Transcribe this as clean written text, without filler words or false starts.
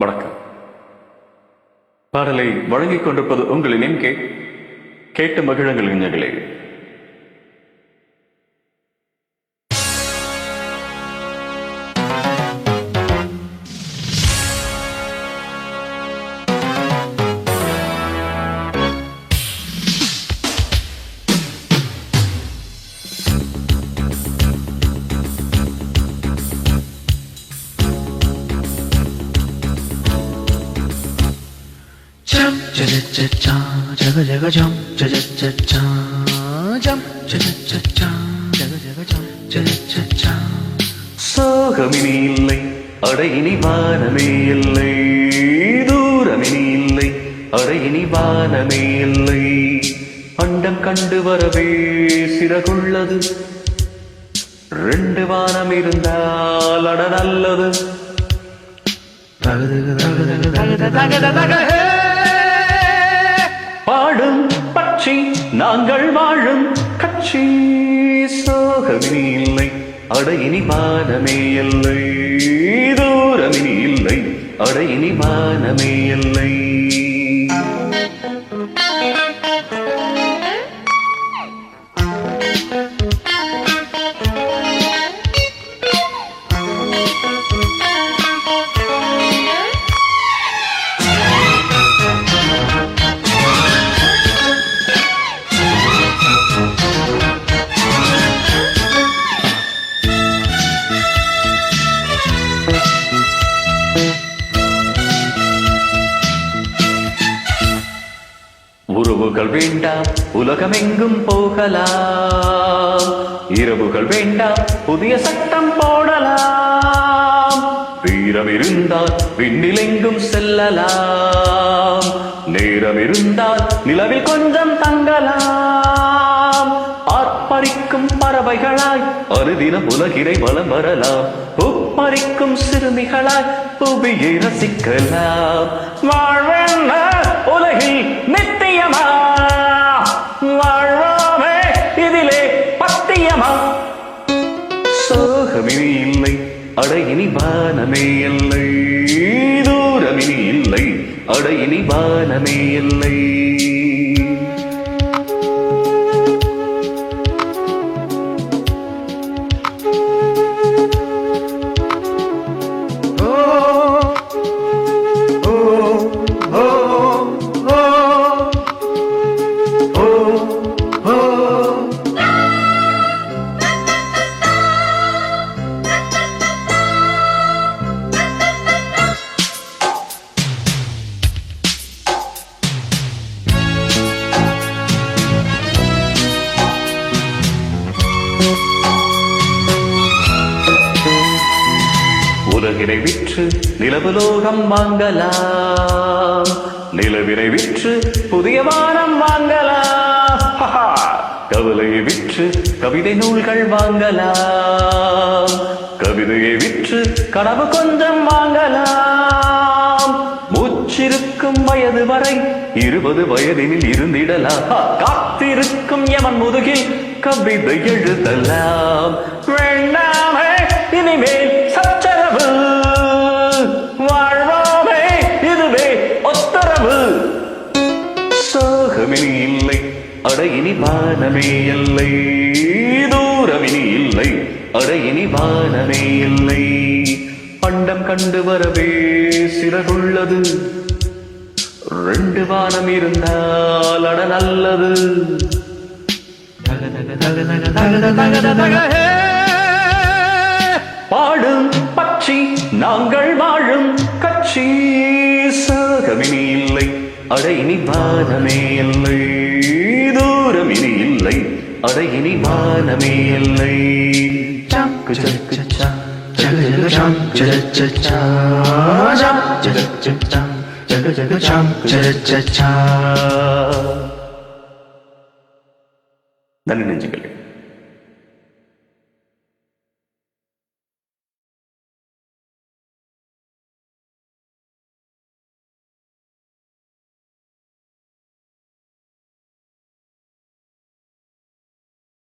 வணக்கம். பாடலை வழங்கிக் கொண்டிருப்பது உங்களின் என் கேட்டு மகிழங்கள் இஞ்சங்களே. ஜக ஜக ஜம் ஜக ஜக ஜம் ஜக ஜக ஜக ஜக ஜம் ஜக ஜக. சோகமினி இல்லை, அடையினி வானமே இல்லை, தூரமினி இல்லை, அடையினி வானமே இல்லை. அண்டம் கண்டு வரவே சிறகுள்ளது, ரெண்டு வானம் இருந்தால் அட நல்லது. பாடும் பட்சி நாங்கள் வாழும் கட்சி. சோகமினி இல்லை, அடையினி வானமே இல்லை, தூரமினி இல்லை, அடையினி வானமே இல்லை. உறவுகள் வேண்டாம், உலகமெங்கும் போகலாம். இரவுகள் வேண்டாம், புதிய சட்டம் போடலாம். வீரம் இருந்தால் விண்ணிலெங்கும் செல்லலாம். நேரம் இருந்தால் நிலவில் கொஞ்சம் தங்கலாம். ஆர்ப்பரிக்கும் பறவைகளாய் அருதினம் உலகினை வலம் வரலாம். உப்பரிக்கும் சிறுமிகளாய் புவியை ரசிக்கலாம். வாழ்வென்ன உலகில் நித்தியமா, வாழ்வாமே இதிலே பத்தியமா. சோகமினி இல்லை, அடையினி வானமே இல்லை, தூரமினி இல்லை, அடையினி வானமே இல்லை. உலகினை விற்று நிலவுலோகம் வாங்கலாம். நிலவினை விற்று புதிய வானம் வாங்கலாம். கவலையை விற்று கவிதை நூல்கள் வாங்கலாம். கவிதையை விற்று கனவு கொஞ்சம் வாங்கலாம். மூச்சிருக்கும் வயது வரை 20 வயதினில் இருந்திடலாம். காத்திருக்கும் எமன் முதுகில் கவிதை எழுதலாம். வேண்டாமே இனிமேல் சச்சரவு, வாழ்வாமே இதுவே ஒத்தரவு. சோகமினி இல்லை, அடையினி வானமே இல்லை, தூரமினி இல்லை, அடையினி வானமே இல்லை. பண்டம் கண்டு வரவே சிறகுள்ளது, ரெண்டு வானம் இருந்தால் அட நல்லது. பாடும் பட்சி நாங்கள் வாழும் கட்சி. சோகமினி இல்லை, அடையினி வானமே இல்லை, தூரமினி இல்லை, அடையினி வானமே இல்லை. ஜக ஜக ஜம் ஜக ஜக ஜம் ஜக ஜக ஜக ஜக ஜம் ஜக ஜக. நன்றி நெஞ்சுகளே.